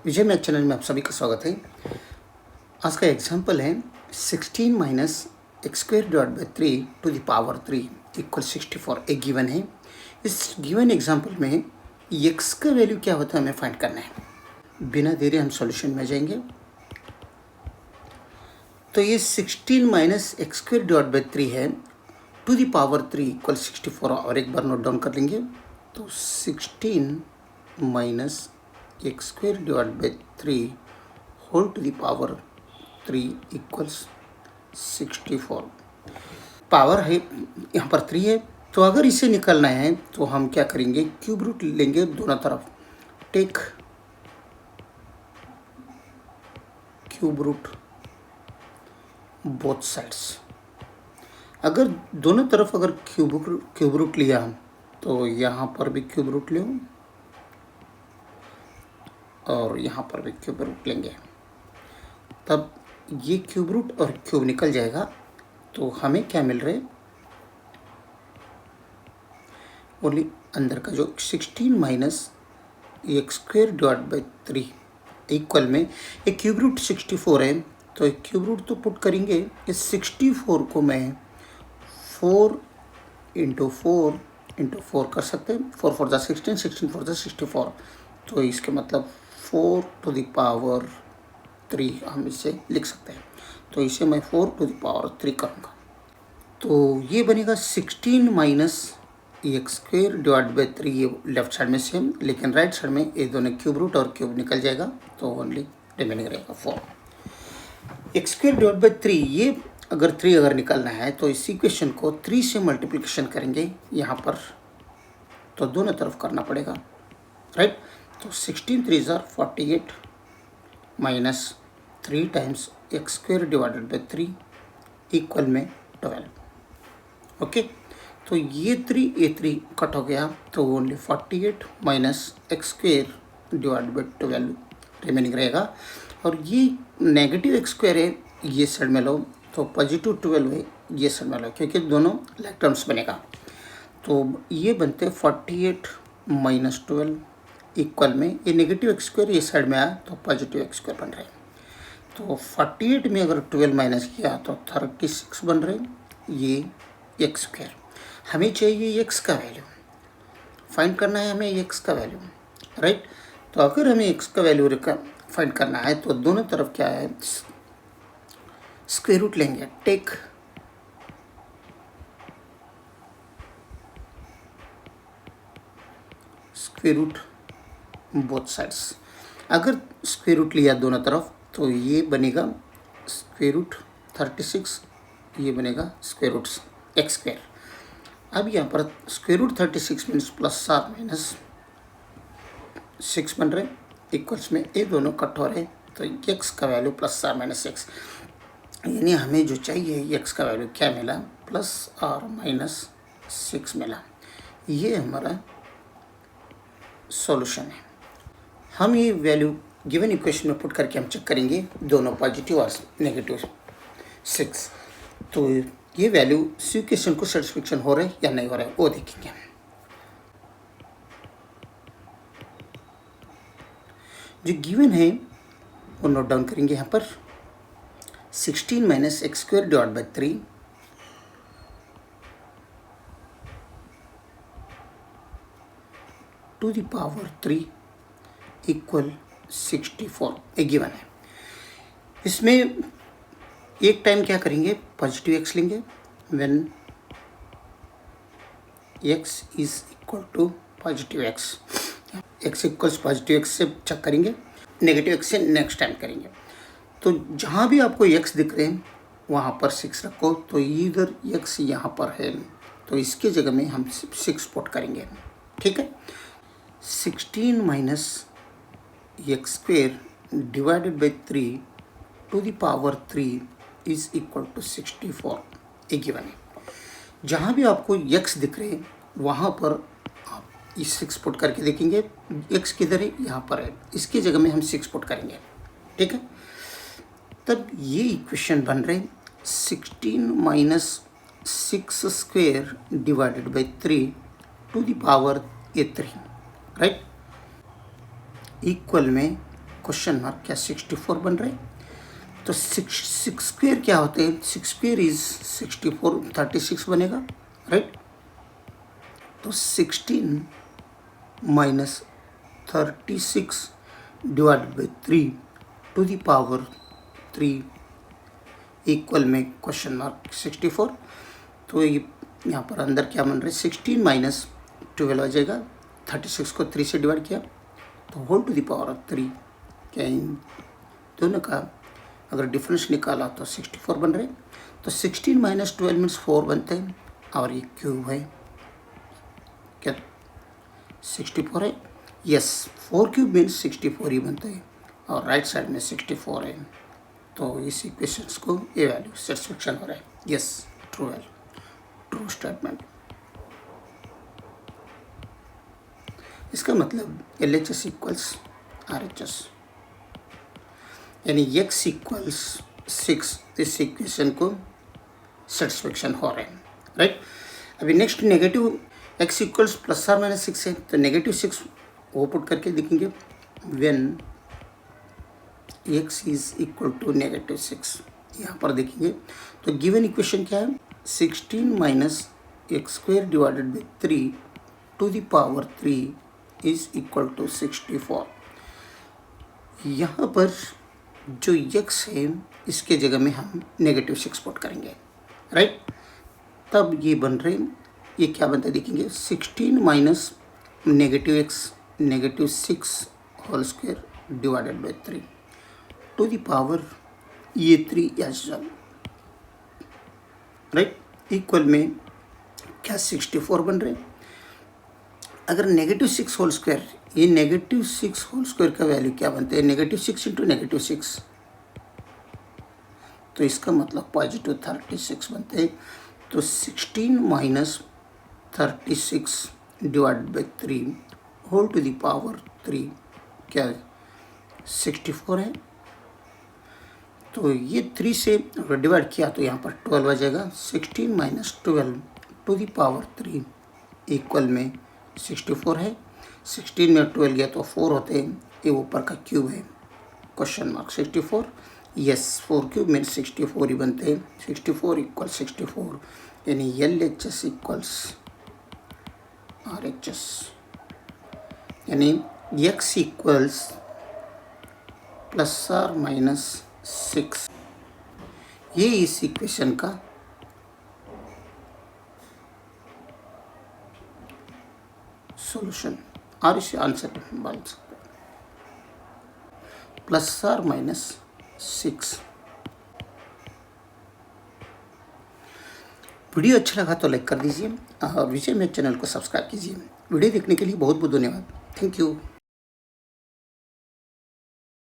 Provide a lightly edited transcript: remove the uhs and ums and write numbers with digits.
विजय math channel में आप सभी का स्वागत है। आज का एग्जाम्पल है 16 minus X square divide by 3 to the power 3 equal 64 एक गिवन है। इस गिवन एग्जाम्पल में एक्स का वैल्यू क्या होता है हमें फाइंड करना है। बिना देरी हम सॉल्यूशन में जाएंगे। तो ये 16 minus X square divide by 3 है टू द पावर 3 इक्वल 64 और एक बार नोट डाउन कर लेंगे। तो 16 minus X square divide by 3 whole to the power 3 equals 64। Power है यहाँ पर 3 है, तो अगर इसे निकालना है तो हम क्या करेंगे, क्यूब रूट लेंगे दोनों तरफ। Take cube root both sides. अगर दोनों तरफ अगर क्यूब रूट लिया तो यहाँ पर भी क्यूब रूट लो और यहाँ पर भी क्यूब रूट लेंगे, तब ये क्यूब रूट और क्यूब निकल जाएगा। तो हमें क्या मिल रहा है, ओनली अंदर का जो 16 minus X square divide by 3 equal में एक क्यूब रूट 64 है, तो एक क्यूब रूट तो पुट करेंगे। इस 64 को मैं 4 इंटू 4 कर सकते हैं। 4 4 जा 16, 16 4 जा 64, तो इसके मतलब 4 टू द पावर 3 हम इसे लिख सकते हैं। तो इसे मैं 4 टू द पावर 3 करूँगा, तो ये बनेगा 16 minus X square divide by 3। ये लेफ्ट साइड में सेम, लेकिन राइट साइड में ये दोनों क्यूब रूट और क्यूब निकल जाएगा, तो ओनली रिमेनिंग रहेगा 4। एक्स स्क्वायर डिवाइड बाई 3, ये अगर 3 अगर निकालना है तो इस इक्वेशन को 3 से मल्टीप्लिकेशन करेंगे यहाँ पर, तो दोनों तरफ करना पड़ेगा, राइट। तो 16 3 ज़ार 48 minus 3 times x square divided by 3 equal में 12। ओके, तो ये 3 कट हो गया, तो only 48 minus X square divide by 12 remaining रहेगा। और ये नेगेटिव एक्स स्क्वायर है, ये साइड में लो, तो पॉजिटिव 12 है ये साइड में लो, क्योंकि दोनों लाइक टर्म्स बनेगा। तो ये बनते 48 माइनस 12 इक्वल में ये नेगेटिव एक्स स्क्वायर ये साइड में आया तो पॉजिटिव एक्स स्क्वायर बन रहे हैं। तो 48 में अगर 12 माइनस किया तो 36 बन रहे हैं। ये एक्स स्क्वायर, हमें चाहिए एक्स का वैल्यू फाइंड करना है, हमें एक्स का वैल्यू, राइट। तो अगर हमें एक्स का वैल्यू फाइंड करना है तो दोनों तरफ क्या है, स्क्वायर रूट लेंगे। Take square root both sides. अगर स्क्वायर रूट लिया दोनों तरफ तो ये बनेगा स्क्वायर रूट 36, ये बनेगा स्क्वायर रूट एक्स स्क्वायर। अब यहाँ पर square root 36 means plus 7 minus 6 बन रहे, इक्वल्स में ये दोनों कट हो रहे, तो एक्स का वैल्यू प्लस 7 माइनस 6, यानी हमें जो चाहिए एक्स का वैल्यू क्या मिला, प्लस और माइनस 6 मिला। ये हमारा सॉल्यूशन है। हम ये वैल्यू गिवन इक्वेशन में पुट करके हम चेक करेंगे दोनों पॉजिटिव और नेगेटिव 6, तो ये वैल्यू इस इक्वेशन को सेटिस्फेक्शन हो रहा है या नहीं हो रहा है वो देखेंगे। जो गिवन है वो नोट डाउन करेंगे यहाँ पर। 16 minus X square divide by 3 to the power 3 equal 64 एक गिवन है। इसमें एक टाइम क्या करेंगे, पॉजिटिव एक्स लेंगे when X is equal to positive X. X equals positive X से चेक करेंगे, नेगेटिव एक्स से नेक्स्ट टाइम करेंगे। तो जहाँ भी आपको एक्स दिख रहे हैं वहाँ पर 6 रखो, तो इधर एक्स यहाँ पर है तो इसके जगह में हम 6 पुट करेंगे, ठीक है। 16 minus X square divided by 3 to the power 3 is equal to 64 एक गिवन है। जहाँ भी आपको एक्स दिख रहे हैं वहाँ पर आप इस 6 पुट करके देखेंगे, एक्स किधर है, यहाँ पर है, इसकी जगह में हम 6 पुट करेंगे, ठीक है। तब ये इक्वेशन बन रहे 16 minus 6 square divided by 3 to the power 3, right, equal में क्वेश्चन मार्क, क्या 64 बन रहे? तो सिक्स स्क्वेयर क्या होते हैं? 6 स्क्वेयर इज 64, 36 बनेगा, राइट? तो 16 minus 36 divide by 3 to the power 3 equal में क्वेश्चन मार्क 64। तो ये यहाँ पर अंदर क्या बन रहा है? 16 माइनस 12 आ जाएगा, 36 को 3 से डिवाइड किया तो whole to the power of 3। क्या इन दोनों का अगर डिफरेंस निकाला तो 64 बन रहे। तो 16 माइनस 12 मीन्स 4 बनते हैं और ये क्यूब है, क्या 64 है? यस, 4 क्यूब मीन्स 64 ही बनता है और राइट साइड में 64 है। तो इस इक्वेशंस को ये वैल्यू सेटिस्फेक्शन हो रहा है। Yes, true value, true statement. इसका मतलब LHS इक्वल्स RHS, यानी x इक्वल्स 6, इस इक्वेशन को सेटिस्फेक्शन हो रहा है, राइट? अभी next negative x equals plus or minus 6 है, तो नेगेटिव 6 वो पुट करके देखेंगे। When x is equal to negative 6, यहाँ पर देखेंगे तो गिवन इक्वेशन क्या है? 16 minus X square divided by 3 to the power 3 is equal to 64। यहाँ पर जो x है इसके जगह में हम नेगेटिव 6 पुट करेंगे, राइट? तब ये बन रहे, ये क्या बनता है देखेंगे, 16 minus negative x negative 6 whole square divided by 3 to the power ये 3 एज वेल, राइट? इक्वल में क्या 64 बन रहे। अगर नेगेटिव 6 होल स्क्वायर, ये नेगेटिव 6 होल स्क्वायर का वैल्यू क्या बनते हैं? नेगेटिव 6 इंटू नेगेटिव 6, तो इसका मतलब पॉजिटिव 36 बनते हैं। तो 16 minus 36 divide by 3 whole to the power 3 क्या 64 है। तो ये 3 से अगर डिवाइड किया तो यहाँ पर 12 आ जाएगा। 16 minus 12 to the power 3 equal में 64 है। 16 में 12 गया तो 4 होते हैं, ये ऊपर का क्यूब है, क्वेश्चन मार्क 64। यस, 4 क्यूब में 64 ही बनते हैं। 64 इक्वल 64, यानी LHS इक्वल्स RHS, यानी x equals plus or minus 6। ये इस इक्वेशन का सॉल्यूशन और इसे आंसर बन सकते हैं, प्लस आर माइनस 6। वीडियो अच्छा लगा तो लाइक कर दीजिए और विजय मेरे चैनल को सब्सक्राइब कीजिए। वीडियो देखने के लिए बहुत बहुत धन्यवाद। Thank you.